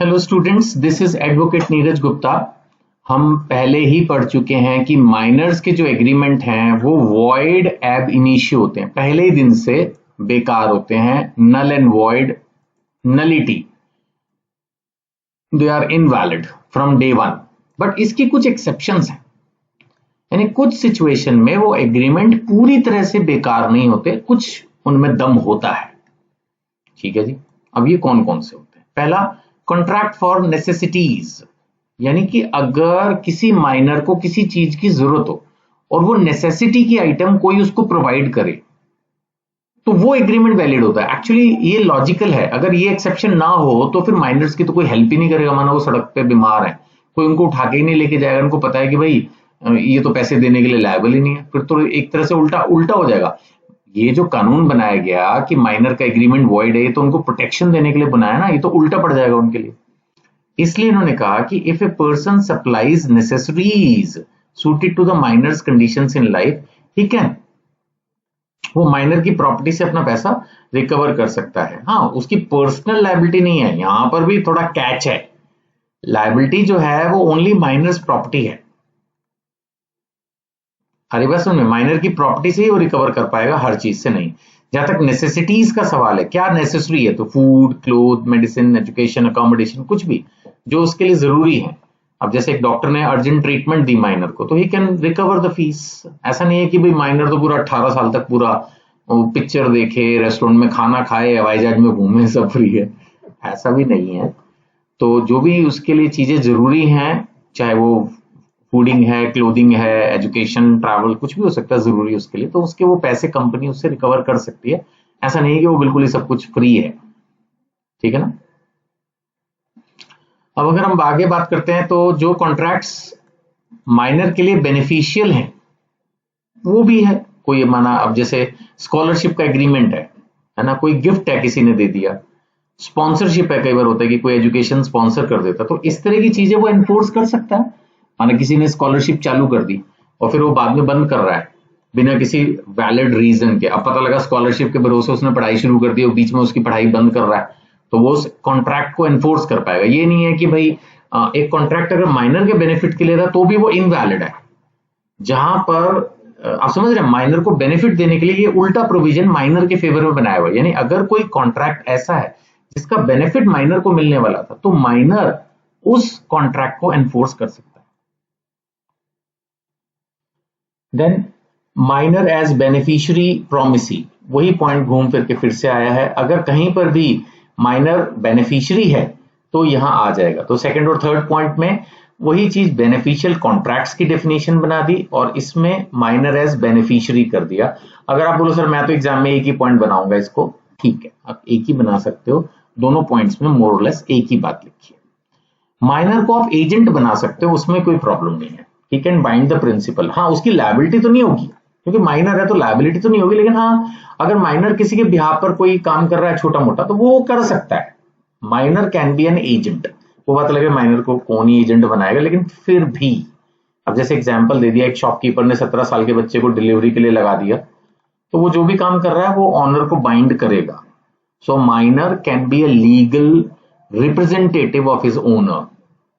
Hello students, this is advocate Neeraj Gupta. हम पहले ही पढ़ चुके हैं कि माइनर्स के जो एग्रीमेंट हैं वो वॉइड एब इनिशियो होते हैं, पहले ही दिन से बेकार होते हैं, null and void, nullity, they are invalid from day one. But इसकी कुछ एक्सेप्शंस हैं, यानी कुछ सिचुएशन में वो एग्रीमेंट पूरी तरह से बेकार नहीं होते, कुछ उनमें दम होता है। ठीक है जी। अब ये कौन कौन से होते हैं? पहला, कॉन्ट्रैक्ट फॉर नेसेसिटीज, यानी कि अगर किसी माइनर को किसी चीज की जरूरत हो और वो नेसेसिटी की आइटम कोई उसको प्रोवाइड करे तो वो एग्रीमेंट वैलिड होता है। एक्चुअली ये लॉजिकल है, अगर ये एक्सेप्शन ना हो तो फिर माइनर्स की तो कोई हेल्प ही नहीं करेगा। माना वो सड़क पे बीमार है, कोई उनको उठा के ही नहीं लेके जाएगा, उनको पता है कि भाई ये तो पैसे देने के लिए लायबल ही नहीं है, फिर तो एक तरह से उल्टा उल्टा हो जाएगा। ये जो कानून बनाया गया कि माइनर का एग्रीमेंट वॉइड है, ये तो उनको प्रोटेक्शन देने के लिए बनाया ना, ये तो उल्टा पड़ जाएगा उनके लिए। इसलिए इन्होंने कहा कि if a person supplies necessaries suited to the minors conditions in life, he can, वो माइनर की प्रॉपर्टी से अपना पैसा रिकवर कर सकता है। हाँ, उसकी पर्सनल लायबिलिटी नहीं है, यहां पर भी थोड़ा कैच है। लायबिलिटी जो है वो ओनली माइनर्स प्रॉपर्टी है। हरी बात सुन में, माइनर की प्रॉपर्टी से ही वो रिकवर कर पाएगा, हर चीज से नहीं। जहां तक नेसेसिटीज का सवाल है, क्या नेसेसरी है, तो food, cloth, medicine, education, accommodation, कुछ भी जो उसके लिए जरूरी है। अब जैसे एक डॉक्टर ने अर्जेंट ट्रीटमेंट दी माइनर को, तो he can recover the fees. ऐसा नहीं है कि भाई माइनर तो पूरा 18 साल तक पूरा पिक्चर देखे, रेस्टोरेंट में खाना खाए, हवाई जहाज में घूमे, सब फ्री है, ऐसा भी नहीं है। तो जो भी उसके लिए चीजें जरूरी हैं, चाहे वो फूडिंग है, क्लोथिंग है, एजुकेशन, ट्रैवल, कुछ भी हो सकता है जरूरी उसके लिए, तो उसके वो पैसे कंपनी उससे रिकवर कर सकती है। ऐसा नहीं है कि वो बिल्कुल ही सब कुछ फ्री है। ठीक है ना। अब अगर हम आगे बात करते हैं, तो जो कॉन्ट्रैक्ट्स माइनर के लिए बेनिफिशियल हैं वो भी है। कोई माना, अब जैसे स्कॉलरशिप का एग्रीमेंट है ना, कोई गिफ्ट है किसी ने दे दिया, स्पॉन्सरशिप है, कई बार होता है कि कोई एजुकेशन स्पॉन्सर कर देता, तो इस तरह की चीजें वो एनफोर्स कर सकता है। माना किसी ने स्कॉलरशिप चालू कर दी और फिर वो बाद में बंद कर रहा है बिना किसी वैलिड रीजन के, अब पता लगा स्कॉलरशिप के भरोसे उसने पढ़ाई शुरू कर दी और बीच में उसकी पढ़ाई बंद कर रहा है, तो वो उस कॉन्ट्रैक्ट को एनफोर्स कर पाएगा। ये नहीं है कि भाई एक कॉन्ट्रैक्ट अगर माइनर के बेनिफिट के लिए था तो भी वो इनवैलिड है। जहां पर आप समझ रहे हैं, माइनर को बेनिफिट देने के लिए ये उल्टा प्रोविजन माइनर के फेवर में बनाया हुआ है। यानी अगर कोई कॉन्ट्रैक्ट ऐसा है जिसका बेनिफिट माइनर को मिलने वाला था, तो माइनर उस कॉन्ट्रैक्ट को एनफोर्स कर सकता है। Then minor as beneficiary promisee, वही पॉइंट घूम फिर के फिर से आया है। अगर कहीं पर भी माइनर बेनिफिशियरी है तो यहां आ जाएगा। तो सेकंड और थर्ड पॉइंट में वही चीज बेनिफिशियल कॉन्ट्रैक्ट्स की डेफिनेशन बना दी और इसमें माइनर एज बेनिफिशियरी कर दिया। अगर आप बोलो सर मैं तो एग्जाम में एक ही पॉइंट बनाऊंगा इसको, ठीक है, आप एक ही बना सकते हो, दोनों पॉइंट्स में मोर और लेस एक ही बात लिखिए। माइनर को आप एजेंट बना सकते हो, उसमें कोई प्रॉब्लम नहीं है, he can bind the principal. हाँ, उसकी लायबिलिटी तो नहीं होगी क्योंकि माइनर है, तो लायबिलिटी तो नहीं होगी, लेकिन हाँ अगर माइनर किसी के बिहाफ पर कोई काम कर रहा है छोटा मोटा, तो वो कर सकता है। Minor can be an agent. वो बात लगे माइनर को कौन ही एजेंट बनाएगा, लेकिन फिर भी अब जैसे एग्जांपल दे दिया, एक शॉपकीपर ने 17 साल के बच्चे को डिलीवरी के लिए लगा दिया, तो वो जो भी काम कर रहा है वो ऑनर को बाइंड करेगा। सो minor can be a legal representative of his owner,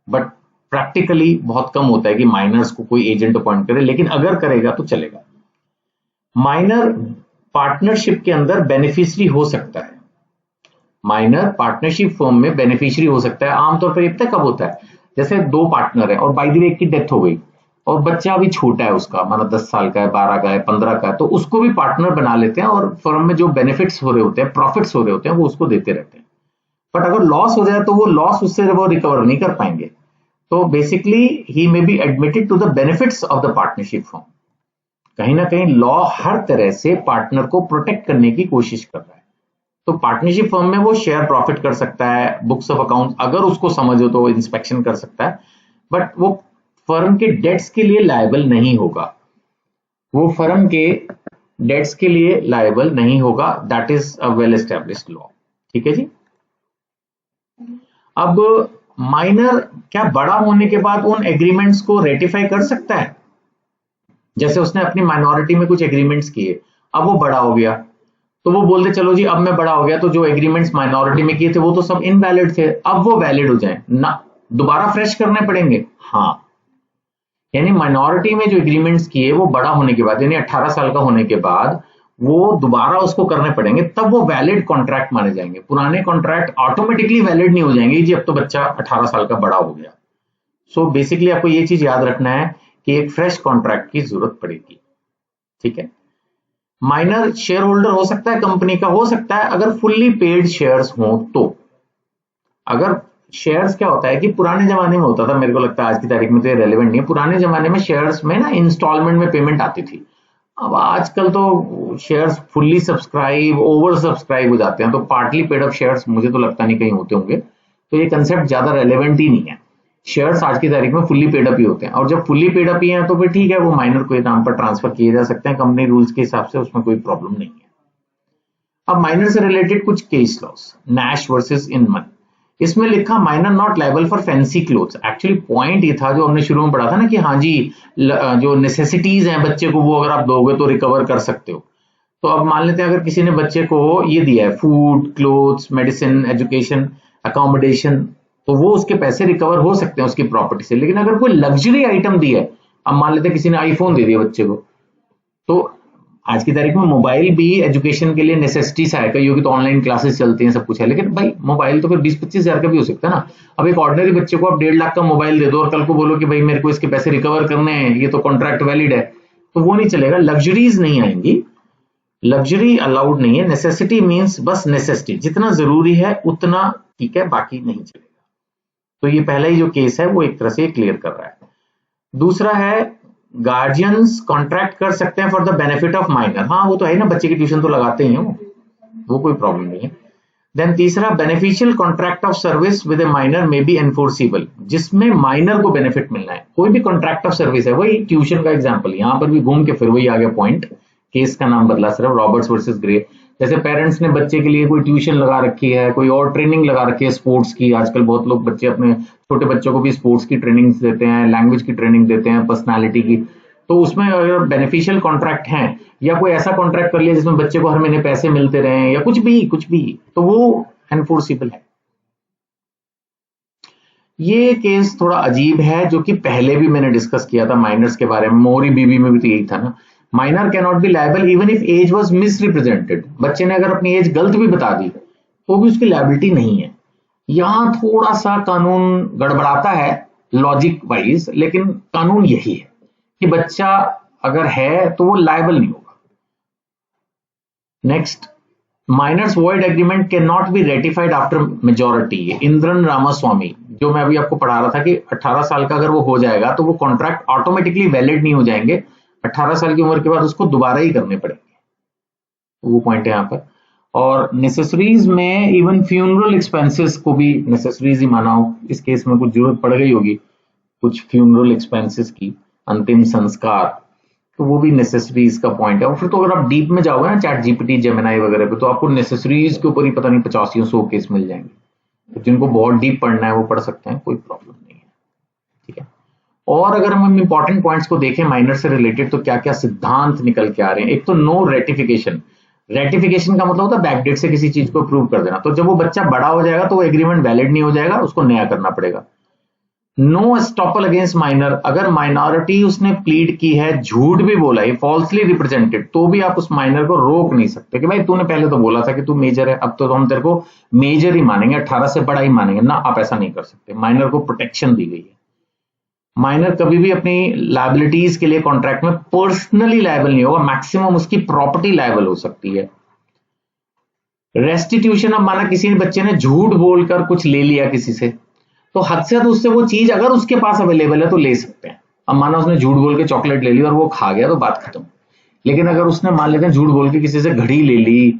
but practically बहुत कम होता है कि माइनर्स को कोई एजेंट अपॉइंट करे, लेकिन अगर करेगा तो चलेगा। माइनर पार्टनरशिप के अंदर बेनिफिशियरी हो सकता है, माइनर पार्टनरशिप फर्म में बेनिफिशियरी हो सकता है। आमतौर पर ये पता कब होता है, जैसे दो पार्टनर है और बाय द वे एक की डेथ हो गई और बच्चा भी छोटा है उसका, माना 10 साल का है, 12 का है, 15 का है, तो उसको भी पार्टनर बना लेते हैं और फर्म में जो बेनिफिट्स हो रहे होते हैं, प्रॉफिट्स हो रहे होते हैं, वो उसको देते रहते हैं। बट अगर लॉस हो जाए तो वो लॉस उससे वो रिकवर नहीं कर पाएंगे। तो basically he may be admitted to the benefits of the partnership firm. कहीं ना कहीं लॉ हर तरह से पार्टनर को प्रोटेक्ट करने की कोशिश कर रहा है। तो पार्टनरशिप फर्म में वो शेयर प्रॉफिट कर सकता है, बुक्स ऑफ अकाउंट अगर उसको समझ हो तो इंस्पेक्शन कर सकता है, बट वो फर्म के डेट्स के लिए लायबल नहीं होगा, वो फर्म के डेट्स के लिए लायबल नहीं होगा। That is a well established law. ठीक है जी। अब माइनर क्या बड़ा होने के बाद उन एग्रीमेंट्स को रेटिफाई कर सकता है? जैसे उसने अपनी माइनॉरिटी में कुछ एग्रीमेंट्स किए, अब वो बड़ा हो गया तो वो बोलते चलो जी अब मैं बड़ा हो गया, तो जो एग्रीमेंट्स माइनॉरिटी में किए थे वो तो सब इनवैलिड थे, अब वो वैलिड हो जाए ना, दोबारा फ्रेश करने पड़ेंगे। हाँ, यानी माइनॉरिटी में जो एग्रीमेंट्स किए वो बड़ा होने के बाद, यानी 18 साल का होने के बाद वो दोबारा उसको करने पड़ेंगे, तब वो वैलिड कॉन्ट्रैक्ट माने जाएंगे। पुराने कॉन्ट्रैक्ट ऑटोमेटिकली वैलिड नहीं हो जाएंगे जी अब तो बच्चा 18 साल का बड़ा हो गया। सो बेसिकली आपको ये चीज याद रखना है कि एक फ्रेश कॉन्ट्रैक्ट की जरूरत पड़ेगी। ठीक है। माइनर शेयर होल्डर हो सकता है कंपनी का, हो सकता है अगर फुल्ली पेड शेयर्स हो तो। अगर शेयर्स क्या होता है कि पुराने जमाने में होता था, मेरे को लगता है आज की तारीख में तो ये रेलेवेंट नहीं है, पुराने जमाने में शेयर्स में ना इंस्टॉलमेंट में पेमेंट आती थी। अब आजकल तो shares fully subscribe, over subscribe हो जाते हैं, तो पार्टली पेड अप शेयर्स मुझे तो लगता नहीं कहीं होते होंगे, तो ये कंसेप्ट ज्यादा रेलेवेंट ही नहीं है। शेयर्स आज की तारीख में फुल्ली पेड अप ही होते हैं, और जब फुल्ली पेड अप ही हैं तो फिर ठीक है, वो माइनर के नाम पर ट्रांसफर किए जा सकते हैं कंपनी रूल्स के हिसाब से, उसमें कोई प्रॉब्लम नहीं है। अब माइनर से रिलेटेड कुछ केस लॉस, नैश वर्सेस इनमन। इसमें लिखा minor not liable for fancy clothes. Actually point ये था जो हमने शुरू में पढ़ा था ना कि हाँ जी जो नेसेसिटीज हैं बच्चे को वो अगर आप दोगे तो रिकवर कर सकते हो। तो अब मान लेते हैं अगर किसी ने बच्चे को ये दिया है food, clothes, medicine, education, accommodation, तो वो उसके पैसे रिकवर हो सकते हैं उसकी प्रॉपर्टी से। लेकिन अगर कोई लग्जरी आइटम दी है, अब मान लेते हैं किसी ने आईफोन दे दिया बच्चे को, तो आज की तारीख में मोबाइल भी एजुकेशन के लिए नेसेसिटी से आएगा, क्योंकि तो ऑनलाइन क्लासेस चलती हैं, सब कुछ है, लेकिन भाई मोबाइल तो फिर 20-25 हजार का भी हो सकता है ना। अब एक ऑर्डिनरी बच्चे को आप 1.5 लाख का मोबाइल दे दो और कल को बोलो कि भाई मेरे को इसके पैसे रिकवर करने हैं, ये तो कॉन्ट्रैक्ट वैलिड है, तो वो नहीं चलेगा। लग्जरीज नहीं आएंगी, लग्जरी अलाउड नहीं है। नेसेसिटी मीन्स बस नेसेसिटी, जितना जरूरी है उतना ठीक है, बाकी नहीं चलेगा। तो ये पहला ही जो केस है वो एक तरह से क्लियर कर रहा है। दूसरा है गार्जियंस कॉन्ट्रैक्ट कर सकते हैं for the benefit of minor. हाँ वो तो है ना, बच्चे की ट्यूशन तो लगाते ही हैं वो कोई प्रॉब्लम नहीं है। देन तीसरा, beneficial contract of service with A minor में बी एनफोर्सिबल, जिसमें माइनर को बेनिफिट मिलना है। कोई भी कॉन्ट्रैक्ट ऑफ सर्विस है, वही ट्यूशन का एग्जांपल, यहां पर भी घूम के फिर वही आ गया पॉइंट, केस का नाम बदला सिर्फ, रॉबर्ट्स वर्सेस ग्रे। जैसे पेरेंट्स ने बच्चे के लिए कोई ट्यूशन लगा रखी है, कोई और ट्रेनिंग लगा रखी है स्पोर्ट्स की, आजकल बहुत लोग बच्चे अपने छोटे बच्चों को भी स्पोर्ट्स की ट्रेनिंग देते हैं, लैंग्वेज की ट्रेनिंग देते हैं, पर्सनालिटी की, तो उसमें अगर बेनिफिशियल कॉन्ट्रैक्ट है या कोई ऐसा कॉन्ट्रैक्ट कर लिया जिसमें बच्चे को हर महीने पैसे मिलते रहे या कुछ भी, तो वो एनफोर्सिबल है। ये केस थोड़ा अजीब है, जो कि पहले भी मैंने डिस्कस किया था माइनर्स के बारे में, मोरी बीबी में भी तो यही था ना, minor can not be liable even if he was misrepresented. बच्चे ने अगर अपनी एज गलत भी बता दी तो भी उसकी लायबिलिटी नहीं है। यहां थोड़ा सा कानून गड़बड़ाता है लॉजिक वाइज, लेकिन कानून यही है कि बच्चा अगर है तो वो लायबल नहीं होगा। Next, minors void agreement can not be ratified after majority. Indran Ramaswamy, जो मैं अभी आपको पढ़ा रहा था कि 18 साल का अगर वो हो जाएगा तो वो कॉन्ट्रैक्ट ऑटोमेटिकली वैलिड नहीं हो जाएंगे, 18 साल की उम्र के बाद उसको दोबारा ही करने पड़ेंगे, वो पॉइंट है यहाँ पर। और नेसेसरीज में इवन फ्यूनरल एक्सपेंसेस को भी नेसेसरीज ही माना हो, इस केस में कुछ जरूरत पड़ गई होगी कुछ फ्यूनरल एक्सपेंसेस की, अंतिम संस्कार, तो वो भी नेसेसरीज का पॉइंट है। और फिर तो अगर आप डीप में जाओगे ना चैट जीपीटी, जेमिनाई वगैरह पे, तो आपको नेसेसरीज के ऊपर ही पता नहीं 85-100 केस मिल जाएंगे। तो जिनको बहुत डीप पढ़ना है वो पढ़ सकते हैं, कोई प्रॉब्लम नहीं है। ठीक है। और अगर हम इंपॉर्टेंट पॉइंट्स को देखें माइनर से रिलेटेड, तो क्या क्या सिद्धांत निकल के आ रहे हैं। एक तो नो रेटिफिकेशन। रेटिफिकेशन का मतलब होता है बैकडेट से किसी चीज को अप्रूव कर देना। तो जब वो बच्चा बड़ा हो जाएगा तो वो एग्रीमेंट वैलिड नहीं हो जाएगा, उसको नया करना पड़ेगा। No estoppel against minor. अगर माइनॉरिटी उसने प्लीड की है, झूठ भी बोला है, फॉल्सली रिप्रेजेंटेड, तो भी आप उस माइनर को रोक नहीं सकते कि भाई तूने पहले तो बोला था कि तू मेजर है, अब तो हम तेरे को मेजर ही मानेंगे, 18 से बड़ा ही मानेंगे ना। आप ऐसा नहीं कर सकते, माइनर को प्रोटेक्शन दी गई है। माइनर कभी भी अपनी लायबिलिटीज के लिए कॉन्ट्रैक्ट में पर्सनली लायबल नहीं होगा, मैक्सिमम उसकी प्रॉपर्टी लायबल हो सकती है। रेस्टिट्यूशन, अब माना किसी बच्चे ने झूठ बोलकर कुछ ले लिया किसी से, तो हद से हद उससे वो चीज अगर उसके पास अवेलेबल है तो ले सकते हैं। अब माना उसने झूठ बोल के चॉकलेट ले ली और वो खा गया तो बात खत्म। लेकिन अगर उसने मान लेते हैं झूठ बोल के किसी से घड़ी ले ली,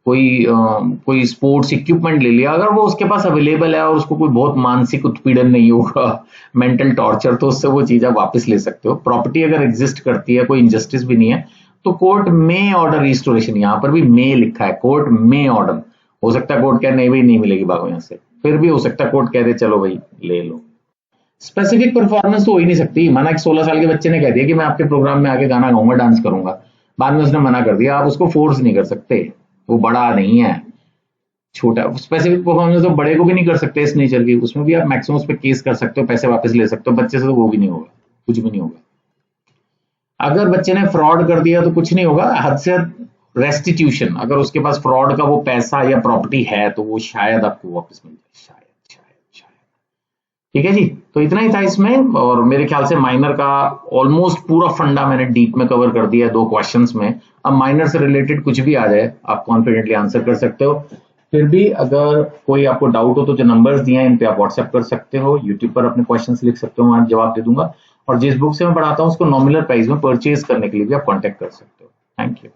कोई स्पोर्ट्स इक्विपमेंट ले लिया, अगर वो उसके पास अवेलेबल है और उसको कोई बहुत मानसिक उत्पीड़न नहीं होगा, मेंटल टॉर्चर, तो उससे वो चीज आप वापस ले सकते हो। प्रॉपर्टी अगर एग्जिस्ट करती है, कोई इंजस्टिस भी नहीं है, तो कोर्ट में ऑर्डर रिस्टोरेशन, यहाँ पर भी मे लिखा है, कोर्ट में ऑर्डर। हो सकता है कोर्ट कह नहीं भाई नहीं मिलेगी भागो यहाँ से, फिर भी हो सकता है कोर्ट कह दे चलो भाई ले लो। स्पेसिफिक परफॉर्मेंस तो हो ही नहीं सकती। माना कि 16 साल के बच्चे ने कह दिया कि मैं आपके प्रोग्राम में आके गाना गाऊंगा, डांस करूंगा, बाद में उसने मना कर दिया, आप उसको फोर्स नहीं कर सकते। वो बड़ा नहीं है, छोटा। स्पेसिफिक परफॉर्मेंस तो बड़े को भी नहीं कर सकते इस नेचर की, उसमें भी आप मैक्सिमम उस पर केस कर सकते हो, पैसे वापस ले सकते हो। बच्चे से तो वो भी नहीं होगा, कुछ भी नहीं होगा। अगर बच्चे ने फ्रॉड कर दिया तो कुछ नहीं होगा, हद से हद रेस्टिट्यूशन, अगर उसके पास फ्रॉड का वो पैसा या प्रॉपर्टी है तो वो शायद आपको वापस मिल जाए, शायद शायद शायद। ठीक है जी, तो इतना ही था इसमें, और मेरे ख्याल से माइनर का ऑलमोस्ट पूरा फंडा मैंने डीप में कवर कर दिया है 2 क्वेश्चंस में। अब माइनर से रिलेटेड कुछ भी आ जाए आप कॉन्फिडेंटली आंसर कर सकते हो। फिर भी अगर कोई आपको डाउट हो तो जो नंबर्स दिए हैं इन पे आप व्हाट्सएप कर सकते हो, यूट्यूब पर अपने क्वेश्चंस लिख सकते हो, मैं जवाब दे दूंगा। और जिस बुक से मैं पढ़ाता हूँ उसको नॉमिनल प्राइस में परचेज करने के लिए भी आप कॉन्टेक्ट कर सकते हो। Thank you.